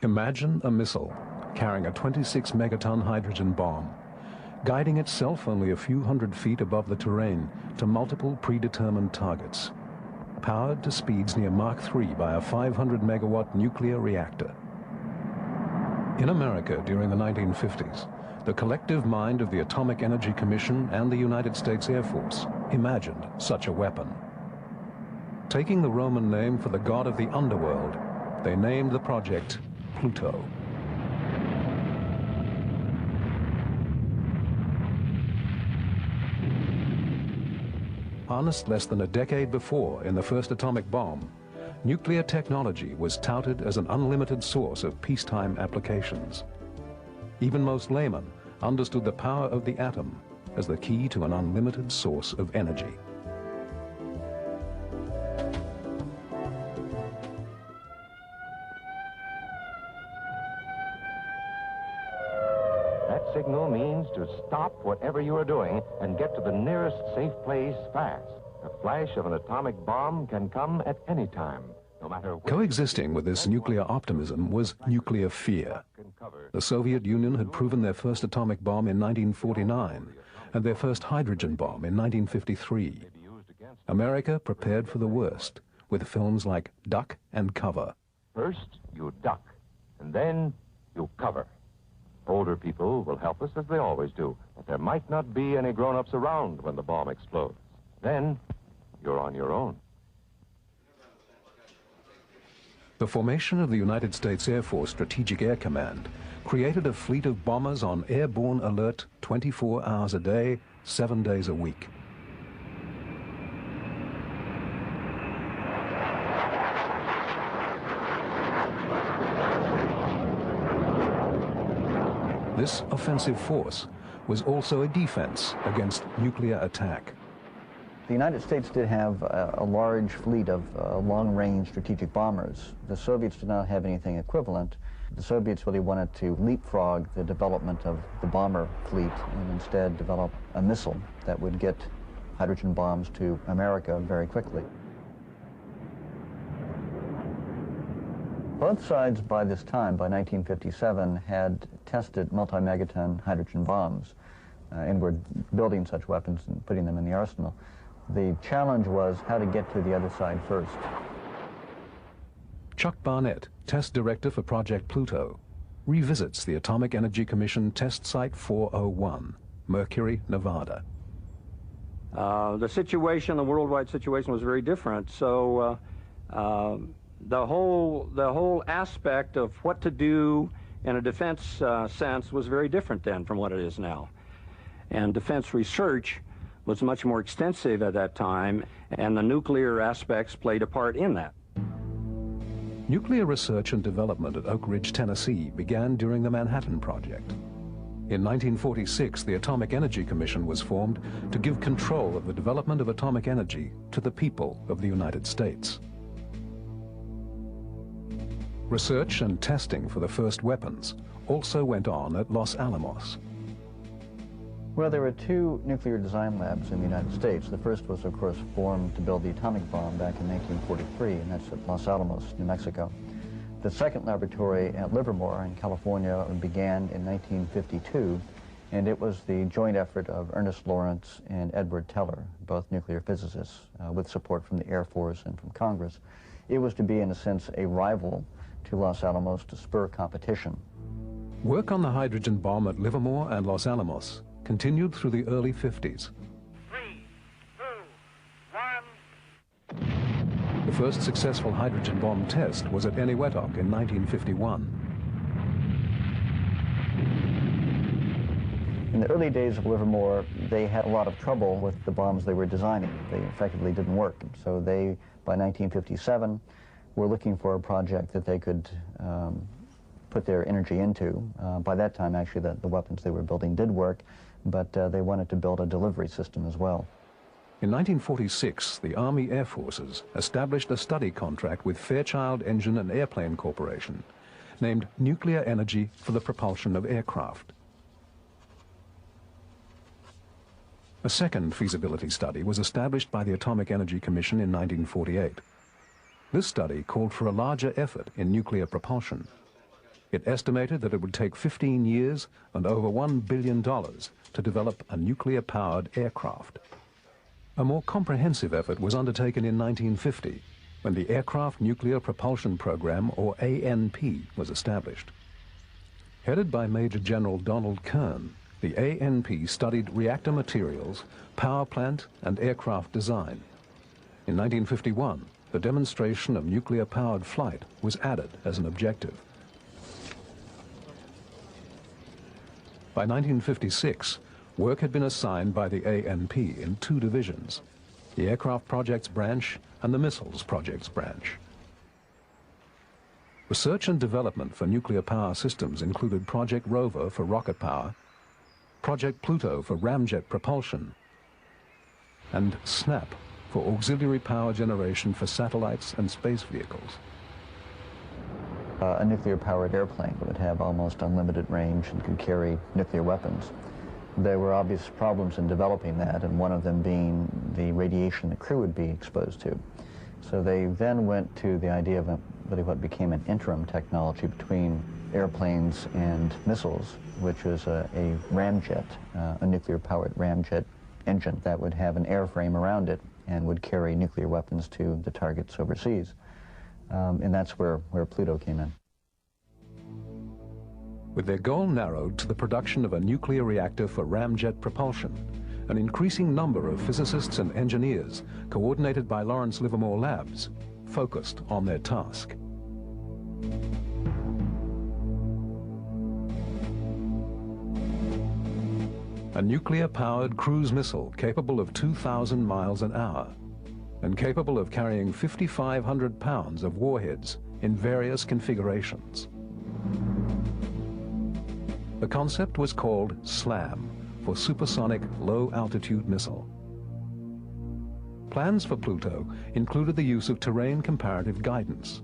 Imagine a missile carrying a 26 megaton hydrogen bomb, guiding itself only a few hundred feet above the terrain to multiple predetermined targets, powered to speeds near Mach 3 by a 500 megawatt nuclear reactor. In America during the 1950s, the collective mind of the Atomic Energy Commission and the United States Air Force imagined such a weapon. Taking the Roman name for the god of the underworld, they named the project PLUTO. Harnessed less than a decade before in the first atomic bomb, nuclear technology was touted as an unlimited source of peacetime applications. Even most laymen understood the power of the atom as the key to an unlimited source of energy. Signal means to stop whatever you are doing and get to the nearest safe place fast. The flash of an atomic bomb can come at any time, no matter where. Coexisting with this nuclear optimism was nuclear fear. The Soviet Union had proven their first atomic bomb in 1949 and their first hydrogen bomb in 1953. America prepared for the worst with films like Duck and Cover. First, you duck, and then you cover. Older people will help us as they always do, but there might not be any grown-ups around when the bomb explodes. Then, you're on your own. The formation of the United States Air Force Strategic Air Command created a fleet of bombers on airborne alert 24 hours a day, 7 days a week. This offensive force was also a defense against nuclear attack. The United States did have a large fleet of long-range strategic bombers. The Soviets did not have anything equivalent. The Soviets really wanted to leapfrog the development of the bomber fleet and instead develop a missile that would get hydrogen bombs to America very quickly. Both sides by this time, by 1957, had tested multi-megaton hydrogen bombs and were building such weapons and putting them in the arsenal. The challenge was how to get to the other side first. Chuck Barnett, test director for Project PLUTO, revisits the Atomic Energy Commission Test Site 401, Mercury, Nevada. The situation, the worldwide situation, was very different. So the whole aspect of what to do in a defense sense was very different then from what it is now. And defense research was much more extensive at that time, and the nuclear aspects played a part in that. Nuclear research and development at Oak Ridge, Tennessee began during the Manhattan Project. In 1946, the Atomic Energy Commission was formed to give control of the development of atomic energy to the people of the United States. Research and testing for the first weapons also went on at Los Alamos. Well, there were two nuclear design labs in the United States. The first was, of course, formed to build the atomic bomb back in 1943, and that's at Los Alamos, New Mexico. The second laboratory at Livermore in California began in 1952, and it was the joint effort of Ernest Lawrence and Edward Teller, both nuclear physicists, with support from the Air Force and from Congress. It was to be, in a sense, a rival to Los Alamos to spur competition. Work on the hydrogen bomb at Livermore and Los Alamos continued through the early 50s. 3, 2, 1. The first successful hydrogen bomb test was at Eniwetok in 1951. In the early days of Livermore, they had a lot of trouble with the bombs they were designing. They effectively didn't work. So they, by 1957, were looking for a project that they could put their energy into. By that time, actually, the weapons they were building did work, but they wanted to build a delivery system as well. In 1946, the Army Air Forces established a study contract with Fairchild Engine and Airplane Corporation, named Nuclear Energy for the Propulsion of Aircraft. A second feasibility study was established by the Atomic Energy Commission in 1948. This study called for a larger effort in nuclear propulsion. It estimated that it would take 15 years and over $1 billion to develop a nuclear-powered aircraft. A more comprehensive effort was undertaken in 1950 when the Aircraft Nuclear Propulsion Program, or ANP, was established. Headed by Major General Donald Kern, the ANP studied reactor materials, power plant, and aircraft design. In 1951, the demonstration of nuclear-powered flight was added as an objective. By 1956, work had been assigned by the ANP in two divisions, the Aircraft Projects Branch and the Missiles Projects Branch. Research and development for nuclear power systems included Project Rover for rocket power, Project PLUTO for ramjet propulsion, and SNAP for auxiliary power generation for satellites and space vehicles. A nuclear-powered airplane would have almost unlimited range and could carry nuclear weapons. There were obvious problems in developing that, and one of them being the radiation the crew would be exposed to. So they then went to the idea of really what became an interim technology between airplanes and missiles, which was a ramjet, a nuclear-powered ramjet engine that would have an airframe around it and would carry nuclear weapons to the targets overseas. And that's where PLUTO came in. With their goal narrowed to the production of a nuclear reactor for ramjet propulsion, an increasing number of physicists and engineers, coordinated by Lawrence Livermore Labs, focused on their task. A nuclear-powered cruise missile capable of 2,000 miles an hour and capable of carrying 5,500 pounds of warheads in various configurations. The concept was called SLAM, for Supersonic Low-Altitude Missile. Plans for PLUTO included the use of terrain comparative guidance.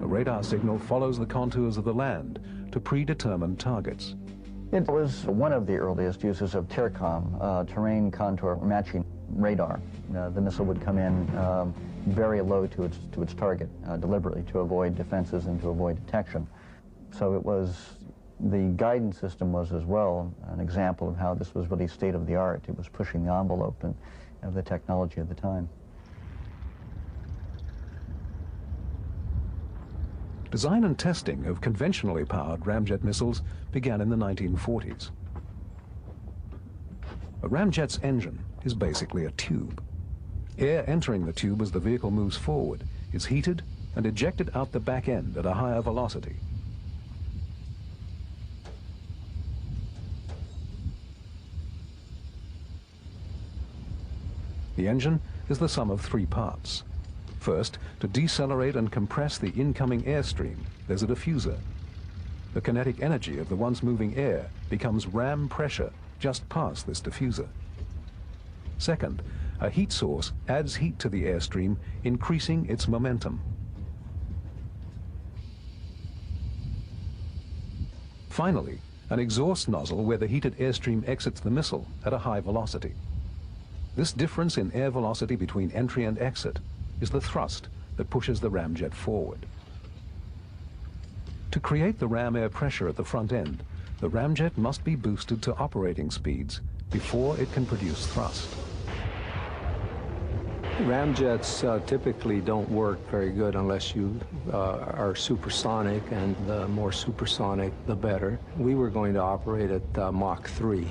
A radar signal follows the contours of the land to predetermined targets. It was one of the earliest uses of TERCOM, terrain contour matching radar. The missile would come in very low to its target, deliberately to avoid defenses and to avoid detection. So it was, the guidance system was as well an example of how this was really state-of-the-art. It was pushing the envelope of the technology of the time. Design and testing of conventionally powered ramjet missiles began in the 1940s. A ramjet's engine is basically a tube. Air entering the tube as the vehicle moves forward is heated and ejected out the back end at a higher velocity. The engine is the sum of three parts. First, to decelerate and compress the incoming airstream, there's a diffuser. The kinetic energy of the once moving air becomes ram pressure just past this diffuser. Second, a heat source adds heat to the airstream, increasing its momentum. Finally, an exhaust nozzle where the heated airstream exits the missile at a high velocity. This difference in air velocity between entry and exit is the thrust that pushes the ramjet forward. To create the ram air pressure at the front end, the ramjet must be boosted to operating speeds before it can produce thrust. Ramjets typically don't work very good unless you are supersonic, and the more supersonic, the better. We were going to operate at Mach 3.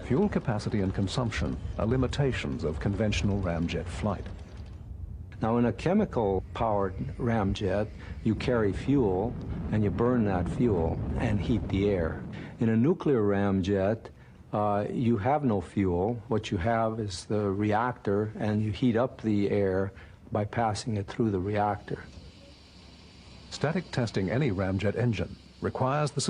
Fuel capacity and consumption are limitations of conventional ramjet flight. Now, in a chemical-powered ramjet, you carry fuel and you burn that fuel and heat the air. In a nuclear ramjet, you have no fuel. What you have is the reactor, and you heat up the air by passing it through the reactor. Static testing any ramjet engine requires the